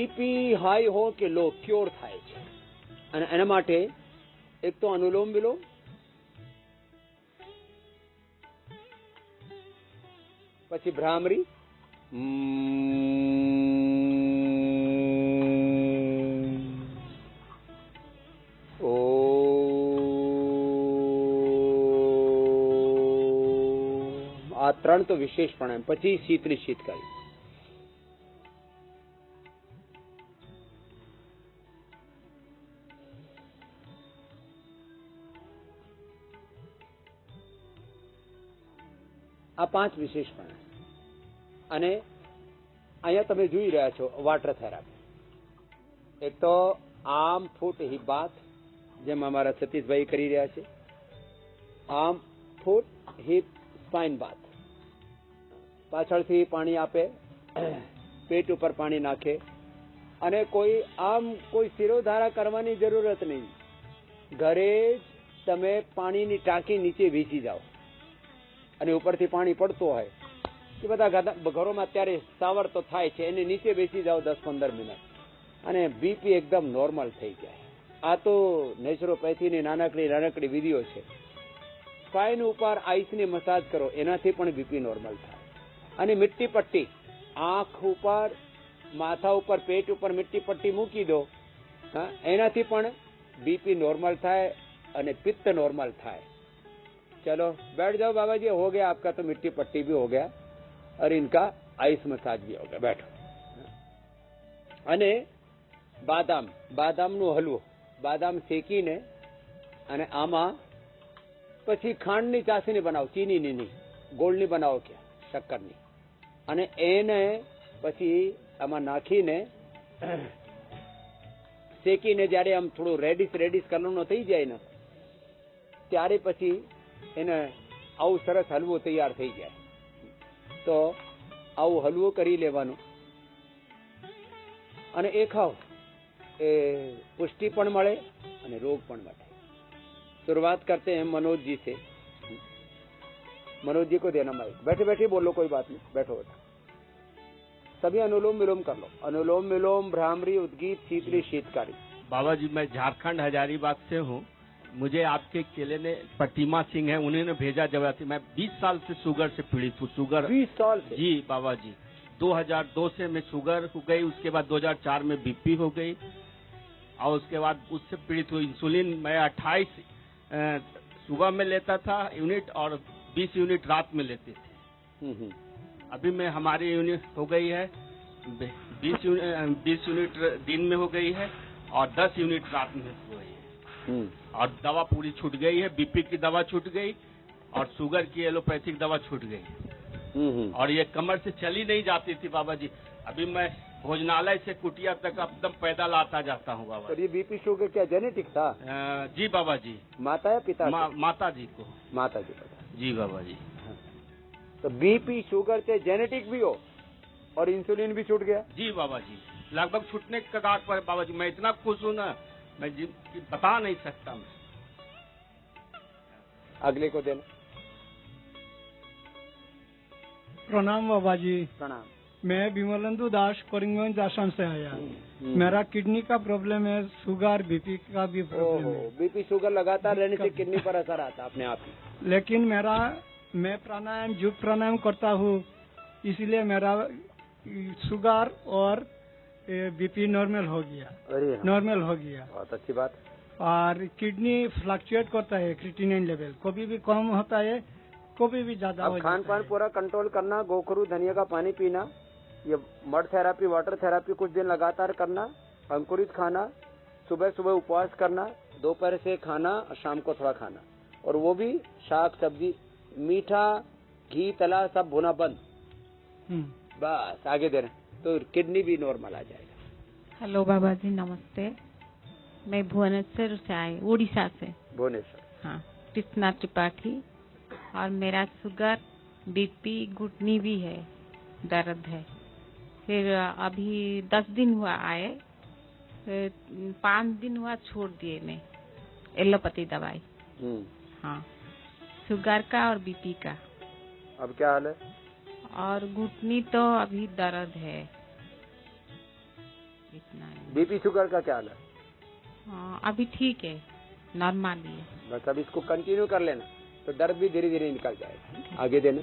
BP high હો કે લો cure થાય છે, અને એના માટે એક તો અનુલોમ વિલોમ, પછી ભ્રામરી, આ ત્રણ તો વિશેષ પ્રાણાયામ, પછી શીતળી શીતકારી. આ 5 વિશેષ પ્રાણાયામ. અને અહીંયા તમે જોઈ રહ્યા છો વોટર થેરાપી. એક તો આર્મ ફૂટ હિપ બાથ, જેમ અમારા સતીશભાઈ કરી રહ્યા છે. આર્મ ફૂટ હિપ સ્પાઇન બાથ. પાછળથી પાણી આપે, પેટ ઉપર પાણી નાખે, અને કોઈ શિરોધારા કરવાની જરૂરત નહીં. ઘરે જ તમે પાણીની ટાંકી નીચે વીસી જાઓ, અને ઉપરથી પાણી પડતું હોય એ બધા ઘરોમાં અત્યારે સાવર તો થાય છે, એને નીચે બેસી જાઓ 10-15 મિનિટ, અને બીપી એકદમ નોર્મલ થઈ જાય. આ તો નેચરોપેથીની નાનકડી વિધિઓ છે. સ્પાઇન ઉપર આઈસની મસાજ કરો, એનાથી પણ બીપી નોર્મલ થાય. અને મીઠી પટ્ટી આંખ ઉપર, માથા ઉપર, પેટ ઉપર મીઠી પટ્ટી મૂકી દો, એનાથી પણ बीपी नॉर्मल था और पित्त नॉर्मल था। चलो बैठ जाओ बाबा जी, हो गया आपका तो मिट्टी पट्टी भी हो गया और इनका आइस मसाज भी हो गया। बैठो। अने बादाम बादामनो हलवो, बादाम सेकीने अने आमा पछी खांडनी चासणी बनाવો, चीनीनी नहीं, गोळनी बनाવો, क्या शक्करनी, अने एने पछी आमा नाखीने सेकीने ज्यारे आम थोड़ो रेडिश रेडिश कलरनो थई जाय ने त्यारे पछी एने आवो सरस हलवो तैयार थई जाय। तो आवो हलवो करी लेवानो अने ए खाओ, ए पुष्टि पण मळे अने रोग पण मटे। शुरुआत करते हैं मनोज जी से। मनोज जी को देना माइक। बैठे बैठे बोलो, कोई बात नहीं, बैठो बैठो। सभी अनुलोम विलोम कर लो। अनुलोम विलोम, भ्रामरी, उद्गीत, शीतली, शीतकारी। बाबा जी मैं झारखंड हजारीबाग से हूँ। मुझे आपके केले ने प्रतिमा सिंह है, उन्होंने भेजा जब मैं 20 साल से शुगर से पीड़ित हूँ। शुगर 20 साल से? जी बाबा जी। 2002 से मैं शुगर हो गई, उसके बाद 2004 में बीपी हो गई और उसके बाद उससे पीड़ित हुई। इंसुलिन मैं 28 सुबह में लेता था यूनिट और 20 यूनिट रात में लेते थे। अभी मैं हमारी यूनिट हो गई है 20 यूनिट दिन में हो गई है और 10 यूनिट रात में हो गई है। और दवा पूरी छूट गई है। बीपी की दवा छूट गई और शुगर की एलोपैथिक दवा छूट गई। और ये कमर से चली नहीं जाती थी बाबा जी। अभी मैं भोजनालय से कुटिया तक एकदम पैदल आता जाता हूँ बाबा। तो ये बीपी शुगर क्या जेनेटिक था? जी बाबा जी। माता या पिता? माता जी को। माता जी को। जी बाबा जी। तो बीपी शुगर से जेनेटिक भी हो और इंसुलिन भी छूट गया? जी बाबा जी, लगभग छूटने के कगार पर बाबा जी। मैं इतना खुश हूँ ना, मैं बता नहीं सकता। मैं अगले को देना। प्रणाम बाबा जी। प्रणाम। मैं विमलेंदु दास करीमगंज आसाम से आया। मेरा किडनी का प्रॉब्लम है, शुगर बीपी का भी प्रॉब्लम है। बीपी शुगर लगातार रहने से किडनी पर असर आता अपने आप ही। लेकिन मैं प्राणायाम युग प्राणायाम करता हूँ, इसलिए मेरा शुगर और बीपी नॉर्मल हो गया। नॉर्मल हो गया। बहुत अच्छी बात। और किडनी फ्लक्चुएट करता है, क्रिएटिनिन लेवल कभी भी कम होता है, कभी भी ज्यादा हो जाता है। खान पान पूरा कंट्रोल करना, गोखरू धनिया का पानी पीना, ये मड थेरापी, वाटर थेरापी कुछ दिन लगातार करना, अंकुरित खाना, सुबह सुबह उपवास करना, दोपहर से खाना, शाम को थोड़ा खाना, और वो भी शाक सब्जी, मीठा घी तला सब भुना बंद। बस आगे दे रहे तो किडनी भी नॉर्मल आ जाएगा। हेलो बाबा जी, नमस्ते। मैं भुवनेश्वर से आई, उड़ीसा से। भुवनेश्वर? हाँ, कृष्णा त्रिपाठी। और मेरा शुगर बीपी घुटनी भी है, दर्द है। फिर अभी 10 दिन हुआ आए, 5 दिन हुआ छोड़ दिए मैं एलोपैथी दवाई। हाँ, शुगर का और बीपी का। अब क्या हाल है? और घुटनी तो अभी दर्द है। इतना है। बीपी शुगर का क्या हाल है? हाँ, अभी ठीक है, नॉर्मल ही है। बस अब इसको कंटिन्यू कर लेना तो दर्द भी धीरे धीरे निकल जाएगा। आगे देना।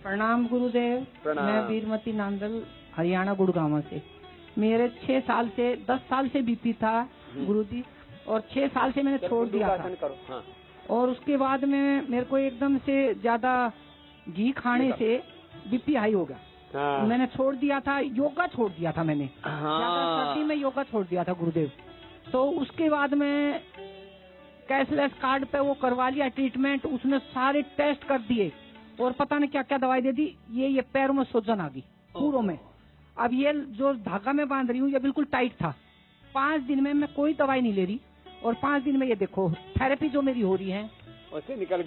प्रणाम गुरुदेव। प्रणाम। मैं वीरमती नांदल हरियाणा गुड़गांव से। मेरे 10 साल से बीपी था गुरुजी, और 6 साल से मैंने छोड़ दिया था। करो। हाँ। और उसके बाद में मेरे को एकदम से ज्यादा घी खाने से बीपी हाई हो गया। हाँ। मैंने छोड़ दिया था, योगा छोड़ दिया था मैंने। हाँ। सर्दी में योगा छोड़ दिया था गुरुदेव। तो उसके बाद में कैशलेस कार्ड पे वो करवा लिया ट्रीटमेंट। उसने सारे टेस्ट कर दिए और पता नहीं क्या क्या दवाई दे दी। ये पैरों में सूजन आ गई पूरों में। अब ये जो धागा में बांध रही हूँ ये बिल्कुल टाइट था। 5 दिन में मैं कोई दवाई नहीं ले रही, और 5 दिन में ये देखो थेरेपी जो मेरी हो रही है उससे निकल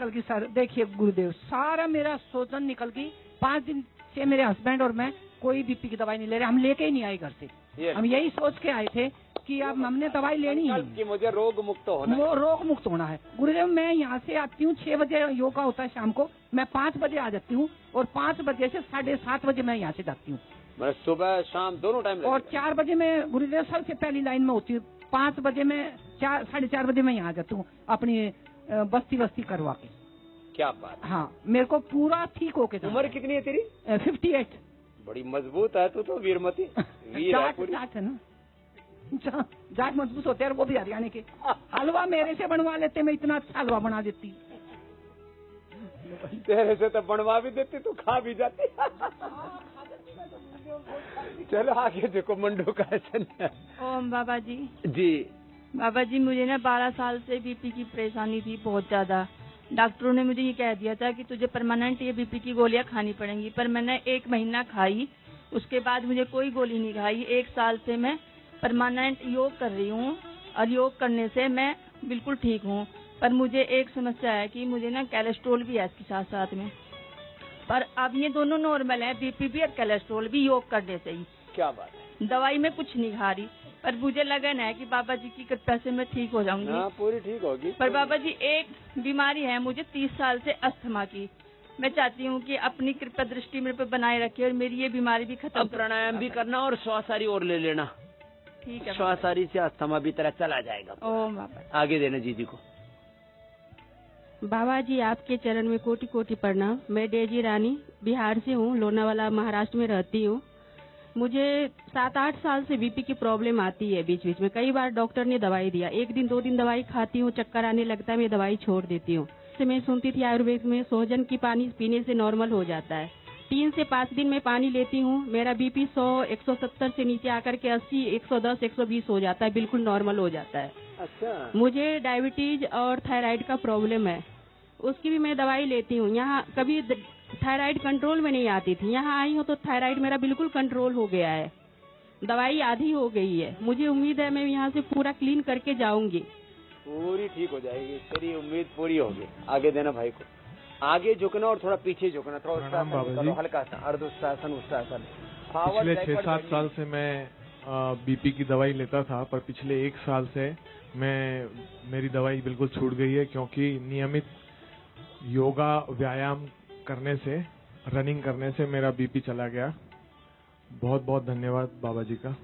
गई सर। देखिए गुरुदेव, सारा मेरा सूजन निकल गई। 5 दिन से मेरे हस्बैंड और मैं कोई बीपी की दवाई नहीं ले रहे। हम लेके ही नहीं आए घर से। हम यही सोच के आए थे कि अब हमने दवाई लेनी है कि मुझे रोग मुक्त होना है। वो रोग मुक्त होना है। गुरुदेव, मैं यहाँ से आती हूँ 6 बजे योगा होता है शाम को। मैं 5 बजे आ जाती हूँ, और 5 बजे से 7:30 बजे मैं यहाँ से जाती हूँ। मैं सुबह शाम दोनों टाइम। और 4 बजे मैं गुरुदेव सबसे पहली लाइन में होती हूँ। 5 बजे में 4:30 बजे मैं यहाँ जाती हूँ अपनी बस्ती करवा के। क्या बात। हाँ, मेरे को पूरा ठीक होके जाना। उम्र कितनी है तेरी? 58। बड़ी मजबूत है तू तो वीरमती। वीर है पूरी। जाट है ना, जाट मजबूत होते हैं। वो भी हरियाणा के। हलवा मेरे से बनवा लेते, मैं इतना अच्छा हलवा बना देती। तेरे से तो बनवा भी देती, तू खा भी जाती। चलो आगे देखो मंडू का ऐसा। ओम बाबा जी। जी बाबा जी, मुझे ना 12 साल से बीपी की परेशानी थी बहुत ज्यादा। डॉक्टरों ने मुझे ये कह दिया था कि तुझे परमानेंट ये बीपी की गोलियां खानी पड़ेंगी, पर मैंने 1 महीना खाई। उसके बाद मुझे कोई गोली नहीं खाई। 1 साल से मैं परमानेंट योग कर रही हूँ, और योग करने से मैं बिल्कुल ठीक हूँ। पर मुझे एक समस्या है कि मुझे ना कोलेस्ट्रॉल भी है इसके साथ साथ में। पर अब ये दोनों नॉर्मल है, बीपी भी और कोलेस्ट्रॉल भी, योग करने से ही। क्या बात है। दवाई में कुछ नहीं खा रही, पर मुझे लगन है कि बाबा जी की कृपा से मैं ठीक हो जाऊंगी। हाँ, पूरी ठीक होगी। पर बाबा जी, एक बीमारी है मुझे 30 साल से, अस्थमा की। मैं चाहती हूँ कि अपनी कृपा दृष्टि मेरे पे बनाए रखे और मेरी ये बीमारी भी खत्म। अब प्राणायाम भी करना और श्वासारी और ले लेना। ठीक है। श्वासारी से अस्थमा भी तरह चला जाएगा। ओम बाबा। आगे देना जीजी को। बाबा जी, आपके चरण में कोटि कोटि प्रणाम। मैं डेजी रानी बिहार से हूँ, लोनावाला महाराष्ट्र में रहती हूँ। मुझे 7-8 साल से बीपी की प्रॉब्लम आती है बीच बीच में। कई बार डॉक्टर ने दवाई दिया, 1 दिन 2 दिन दवाई खाती हूँ, चक्कर आने लगता है, मैं दवाई छोड़ देती हूँ। मैं सुनती थी आयुर्वेद में सोहजन की पानी पीने से नॉर्मल हो जाता है। 3 से 5 दिन में पानी लेती हूँ, मेरा बीपी 100, 170 से नीचे आकर के 80, 110, 120 हो जाता है, बिल्कुल नॉर्मल हो जाता है। अच्छा। मुझे डायबिटीज और थायराइड का प्रॉब्लम है, उसकी भी मैं दवाई लेती हूँ। यहाँ कभी थायराइड कंट्रोल में नहीं आती थी, यहाँ आई हूँ तो थायराइड मेरा बिल्कुल कंट्रोल हो गया है। दवाई आधी हो गई है। मुझे उम्मीद है मैं यहाँ से पूरा क्लीन करके जाऊंगी। पूरी ठीक हो जाएगी, तेरी उम्मीद पूरी होगी। आगे देना भाई को। आगे झुकना और थोड़ा पीछे झुकना, थोड़ा उत्साहन करो, हल्का सा अर्धोत्साहन, उत्साहन। पिछले 6-7 साल से मैं बीपी की दवाई लेता था, पर पिछले 1 साल से मेरी दवाई बिल्कुल छूट गई है, क्योंकि नियमित योगा व्यायाम करने से, रनिंग करने से मेरा बीपी चला गया। बहुत बहुत धन्यवाद बाबा जी का।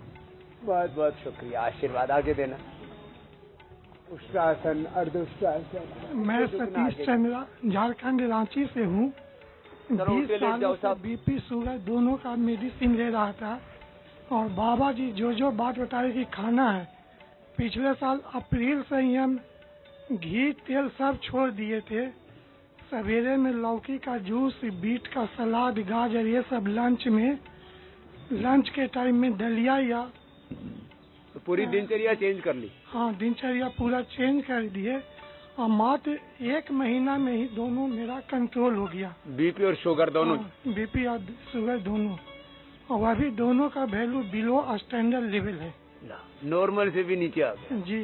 बहुत बहुत शुक्रिया, आशीर्वाद। आगे देना। उत्साहन, अर्धोत्साहन। मैं सतीश चंद्रा झारखंड रांची से हूँ। 20 सालों से बीपी शुगर दोनों का मेडिसिन ले रहा था, और बाबा जी जो बात बताए कि खाना है, पिछले साल अप्रैल से ही हम घी तेल सब छोड़ दिए थे। सवेरे में लौकी का जूस, बीट का सलाद, गाजर, ये सब लंच के टाइम में दलिया या तो पूरी दिनचर्या चेंज कर ली। हाँ, दिनचर्या पूरा चेंज कर दिए, और मात्र 1 महीना में ही दोनों मेरा कंट्रोल हो गया। बीपी और शुगर दोनों। बीपी और शुगर दोनों, और अभी दोनों का वैल्यू बिलो स्टैंडर्ड लेवल है, नॉर्मल से भी नीचे आ गया जी।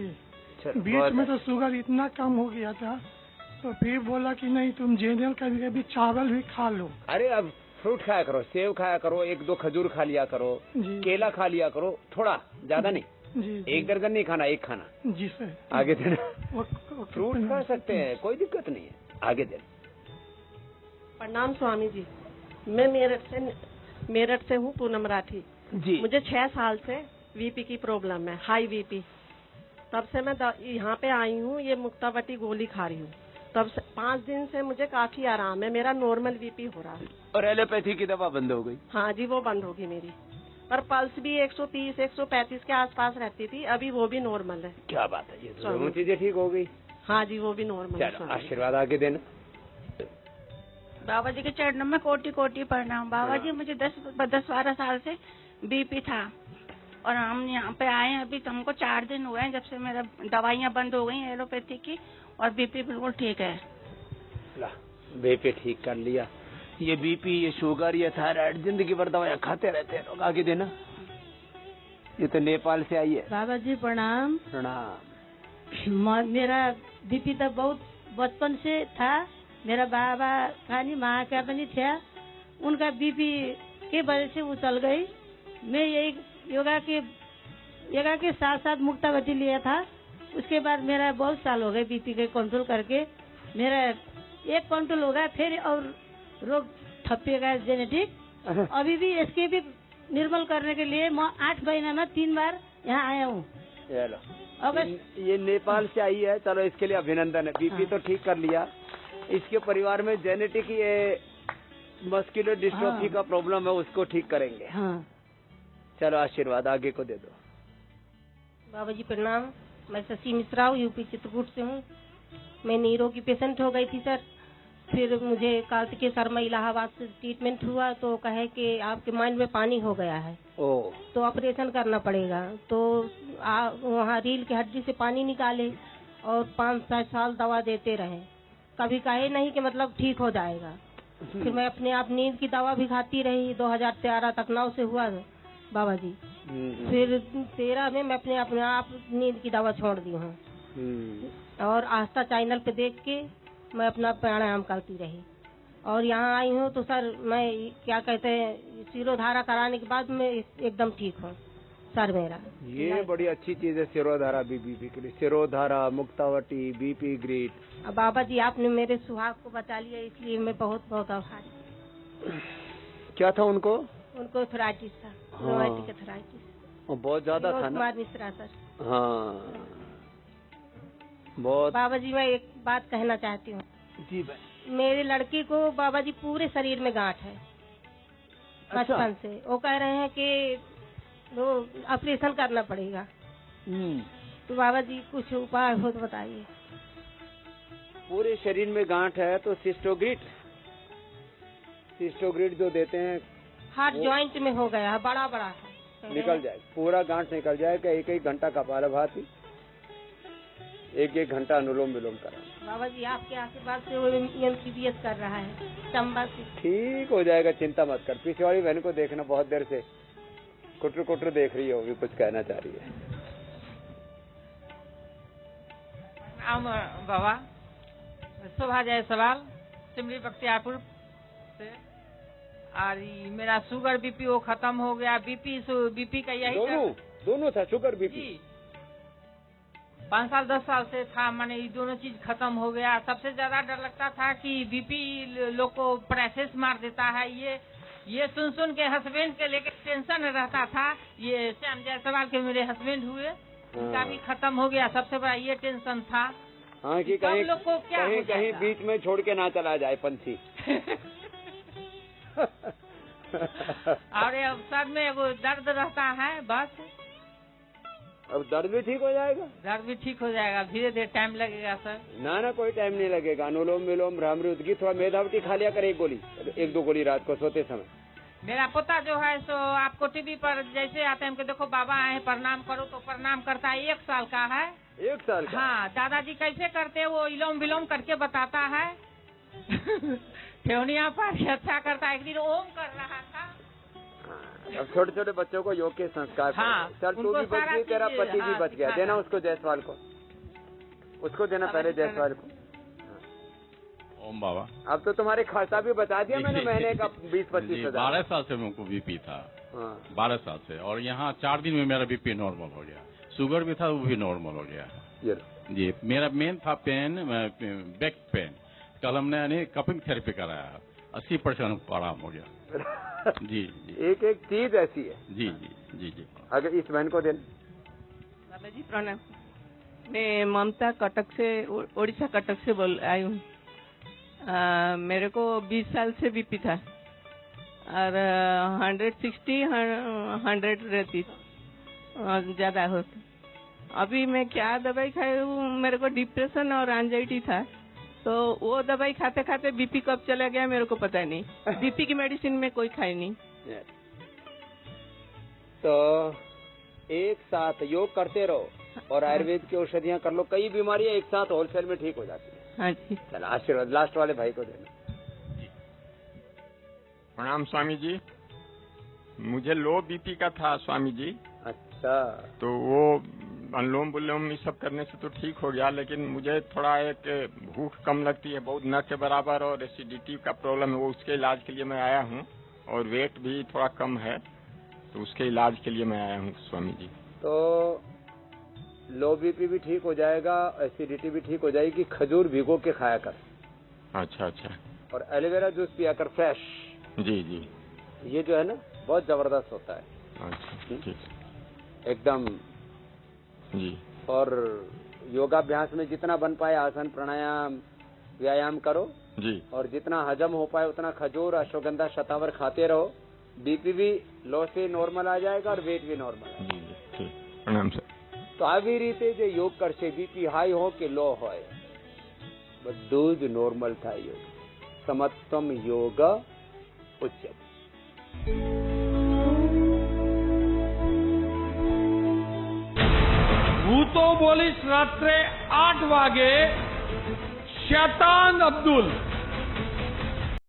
बीच में तो शुगर इतना कम हो गया था, तो फिर बोला कि नहीं, तुम जनरल करके भी चावल भी खा लो। अरे अब फ्रूट खाया करो, सेब खाया करो, 1-2 खजूर खा लिया करो, केला खा लिया करो, थोड़ा, ज्यादा नहीं। जी, 1 दर्जन नहीं खाना, 1 खाना। जी सर। आगे देना। फ्रूट खा सकते हैं, कोई दिक्कत नहीं है। आगे देना। प्रणाम स्वामी जी। मैं मेरठ से हूँ, पूनम राठी। जी। मुझे 6 साल से बीपी की प्रॉब्लम है, हाई बीपी। तब से मैं यहाँ पे आई हूँ, ये मुक्तावटी गोली खा रही हूँ। तब से 5 दिन से मुझे काफी आराम है, मेरा नॉर्मल बीपी हो रहा है। और एलोपैथी की दवा बंद हो गई? हाँ जी, वो बंद होगी मेरी। पर पल्स भी 130, 135 के आसपास रहती थी, अभी वो भी नॉर्मल है। क्या बात है, ये दोनों चीजें ठीक हो गई? हाँ जी, वो भी नॉर्मल है। चलो, आशीर्वाद आगे देना। बाबा जी के चरणों में कोटि कोटि प्रणाम। बाबा जी, मुझे 10-12 साल से बीपी था और हम यहाँ पे आए हैं अभी, तो हमको 4 दिन हुए हैं जब से मेरा दवाइयाँ बंद हो गई हैं एलोपैथी की, और बीपी बिल्कुल ठीक है। बीपी ठीक कर लिया। ये बीपी, ये शुगर, ये थायराइड, जिंदगी भर दवाइयाँ खाते रहते हैं लोग। आगे देना। ये तो नेपाल से आई है। बाबा जी प्रणाम। प्रणाम। मेरा बीपी तो बहुत बचपन से था। मेरा बाबा खानी माँ का पनि था, उनका बीपी के वजह से वो चल गई। मैं यही योगा के साथ साथ मुक्तावती लिया था। उसके बाद मेरा बहुत साल हो गए बीपी के कंट्रोल करके। मेरा 1 कंट्रोल होगा, फिर और रोग ठप्पेगा जेनेटिक। अभी भी इसके भी निर्मल करने के लिए मैं 8 महीना में 3 बार यहाँ आया हूँ। ये नेपाल से आई है, चलो इसके लिए अभिनंदन है। बीपी तो ठीक कर लिया। इसके परिवार में जेनेटिक ये मस्कुलर डिस्ट्रोफी का प्रॉब्लम है, उसको ठीक करेंगे। हाँ। चलो, आशीर्वाद आगे को दे दो। बाबा जी प्रणाम। मैं शशि मिश्रा हूँ, यूपी चित्रकूट से हूँ। मैं नीरो की पेशेंट हो गई थी सर। फिर मुझे कार्तिकेय शर्मा इलाहाबाद से ट्रीटमेंट हुआ, तो कहे कि आपके माइंड में पानी हो गया है, तो ऑपरेशन करना पड़ेगा। तो वहाँ रील की हड्डी से पानी निकाले और 5-7 साल दवा देते रहे। कभी कहे नहीं कि मतलब ठीक हो जाएगा। फिर मैं अपने आप नींद की दवा भी खाती रही। 2013 तक 9 से हुआ बाबा जी। फिर 13 में मैं अपने आप नींद की दवा छोड़ दी हूँ। और आस्था चैनल पे देख के मैं अपना प्राणायाम करती रही। और यहाँ आई हूँ तो सर मैं क्या कहते हैं, शिरोधारा कराने के बाद मैं एकदम ठीक हूँ सर। मेरा ये बड़ी अच्छी चीज है शिरोधारा बीपी के लिए। Shirodhara, Muktavati, BP great. बाबा जी आपने मेरे सुहाग को बचा लिया, इसलिए मैं बहुत बहुत आभारी। क्या था उनको? उनको एथराइटिस था, रोमैटिक एथराइटिस। बहुत ज्यादा था ना? कुमार मिश्रा सर। हाँ, बहुत। बाबा जी मैं एक बात कहना चाहती हूँ। जी भाई। मेरे लड़की को बाबा जी पूरे शरीर में गांठ है बचपन से। वो कह रहे हैं कि वो ऑपरेशन करना पड़ेगा। तो बाबा जी कुछ उपाय हो तो बताइए। पूरे शरीर में गांठ है तो सिस्टोग्रिड जो देते हैं, हार्ट जॉइंट में हो गया है, बड़ा है। निकल जाए, पूरा गांठ निकल जाएगा। 1-1 घंटा कपालभाति, 1-1 घंटा अनुलोम विलोम करा। बाबा जी आपके आशीर्वाद से वो MBBS कर रहा है चंबा से। ठीक हो जाएगा, चिंता मत कर। पीछे वाली बहन को देखना, बहुत देर से कुटर देख रही हो, भी कुछ कहना चाह रही है। बाबा शोभा जायसवाल, सिमरी बख्तियारपुर से। और मेरा शुगर बीपी वो खत्म हो गया। बीपी का यही दोनों था, शुगर बीपी। 5 साल 10 साल से था, मैंने ये दोनों चीज खत्म हो गया। सबसे ज्यादा डर लगता था कि बीपी लोग को प्रेशर मार देता है। ये सुन के हस्बैंड के लेके टेंशन रहता था। ये श्याम जायसवाल के मेरे हस्बैंड हुए, उनका भी खत्म हो गया। सबसे बड़ा ये टेंशन था। हाँ, कि कहीं लोग को कहीं बीच में छोड़ के ना चला जाए पंछी। और सर में वो दर्द रहता है बस। अब दर्द भी ठीक हो जाएगा? दर्द भी ठीक हो जाएगा, धीरे धीरे टाइम लगेगा सर। ना कोई टाइम नहीं लगेगा। अनुलोम विलोम, भ्रामरी उदगी, थोड़ा मेधावती खा लिया कर, 1-2 गोली रात को सोते समय। मेरा पोता जो है सो आपको टीवी पर जैसे आते हैं कि देखो बाबा आए प्रणाम करो, तो प्रणाम करता है। 1 साल का है। 1 साल का? हाँ, दादाजी कैसे करते हैं वो इलोम विलोम करके बताता है। ठेवनिया पर अच्छा करता है। एक दिन ओम कर रहा था। अब छोटे बच्चों को योग के संस्कार। हाँ, चल तू भी बच गई, तेरा पति भी बच गया। देना उसको जायसवाल को, उसको देना पहले जायसवाल को। ओम बाबा। अब तो तुम्हारे खर्चा भी बता दिया मैंने, महीने का 20-25 हजार। 12 साल से मुझको बीपी था। 12 साल से, और यहाँ 4 दिन में मेरा बीपी नॉर्मल हो गया। शुगर भी था, वो भी नॉर्मल हो गया जी। मेरा मेन था पेन, बैक पेन। कल हमने कपिंग थेरेपी कराया, 80% आराम हो गया। जी जी, एक एक चीज ऐसी है। जी जी जी जी। अगर इस बहन को देना। बाबा जी प्रणाम। मैं ममता कटक से, उड़ीसा कटक से आई हूँ। मेरे को 20 साल से बीपी था और 160 100 रहती ज्यादा होती। अभी मैं क्या दवाई खाई हूँ, मेरे को डिप्रेशन और एंजाइटी था, तो वो दवाई खाते खाते बीपी कब चला गया मेरे को पता नहीं। बीपी की मेडिसिन में कोई खाई नहीं। तो एक साथ योग करते रहो और आयुर्वेद की औषधियाँ कर लो, कई बीमारियां एक साथ होलसेल में ठीक हो जाती है। हाँ जी। चलो आशीर्वाद लास्ट वाले भाई को देना। प्रणाम स्वामी जी। मुझे लो बीपी का था स्वामी जी। अच्छा। तो वो अनुलोम विलोम ये सब करने से तो ठीक हो गया, लेकिन मुझे थोड़ा एक भूख कम लगती है बहुत, न के बराबर, और एसिडिटी का प्रॉब्लम है, वो उसके इलाज के लिए मैं आया हूँ। और वेट भी थोड़ा कम है, तो उसके इलाज के लिए मैं आया हूँ स्वामी जी। तो लो बीपी भी ठीक हो जाएगा, एसिडिटी भी ठीक हो जाएगी। खजूर भिगो के खाया कर। अच्छा अच्छा। और एलोवेरा जूस पिया कर फ्रेश। जी जी। ये जो है ना बहुत जबरदस्त होता है। अच्छा ठीक, एकदम जी। और योगाभ्यास में जितना बन पाए आसन प्राणायाम व्यायाम करो जी, और जितना हजम हो पाए उतना खजूर अश्वगंधा शतावर खाते रहो। बीपी भी लो से नॉर्मल आ जाएगा और वेट भी नॉर्मल है। जी ठीक। प्रणाम सर। तो આવી રીતે જે યોગ કરશે બીપી હાઈ हो કે લો હોય બધું જ નોર્મલ થાય। યોગ સમત્વમ યોગ ઉચ્યતે। હું તો બોલીશ રાત્રે 8 વાગે શૈતાન અબ્દુલ।